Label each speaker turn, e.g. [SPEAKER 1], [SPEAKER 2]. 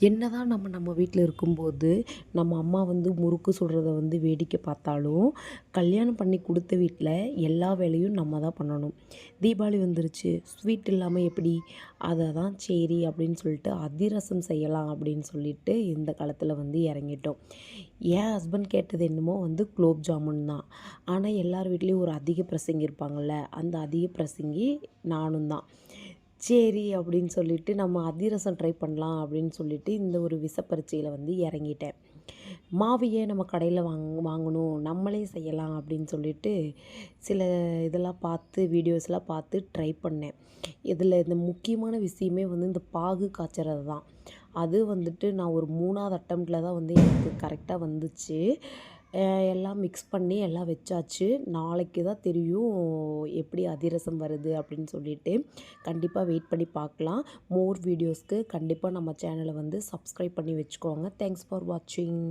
[SPEAKER 1] என்னதான் நம்ம வீட்டில் இருக்கும்போது நம்ம அம்மா வந்து முறுக்கு சுடுறத வந்து வேடிக்கை பார்த்தாலும், கல்யாணம் பண்ணி கொடுத்த வீட்டில் எல்லா வேலையும் நம்ம தான் பண்ணணும். தீபாவளி வந்துருச்சு, ஸ்வீட் இல்லாமல் எப்படி? அதை தான் சரி அப்படின்னு சொல்லிட்டு அதிரசம் செய்யலாம் அப்படின்னு சொல்லிட்டு இந்த காலத்தில் வந்து இறங்கிட்டோம். என் ஹஸ்பண்ட் கேட்டது என்னமோ வந்து குலோப் ஜாமுன் தான். ஆனால் எல்லார் வீட்லேயும் ஒரு அதிக பிரசங்கி இருப்பாங்கள்ல, அந்த அதிக பிரசங்கி நானும் தான். சரி அப்படின்னு சொல்லிட்டு நம்ம அதிரசம் ட்ரை பண்ணலாம் அப்படின்னு சொல்லிட்டு இந்த ஒரு விசப்பரீட்சையில வந்து இறங்கிட்டேன். மாவு ஏன் நம்ம கடையில் வாங்கணும், நம்மளே செய்யலாம் அப்படின்னு சொல்லிட்டு சில இதெல்லாம் பார்த்து வீடியோஸ்லாம் பார்த்து ட்ரை பண்ணேன். இதில் இந்த முக்கியமான விஷயமே வந்து இந்த பாகு காய்ச்சறது தான். அது வந்துட்டு நான் ஒரு 3வது அட்டம்ப்டில் தான் வந்து எனக்கு கரெக்டாக வந்துச்சு. எல்லாம் மிக்ஸ் பண்ணி எல்லாம் வச்சாச்சு. நாளைக்கு தான் தெரியும் எப்படி அதிரசம் வருது அப்படின்னு சொல்லிட்டு. கண்டிப்பாக வெயிட் பண்ணி பார்க்கலாம். மோர் வீடியோஸ்க்கு கண்டிப்பாக நம்ம சேனலை வந்து சப்ஸ்கிரைப் பண்ணி வச்சுக்கோங்க. தேங்க்ஸ் ஃபார் வாட்சிங்.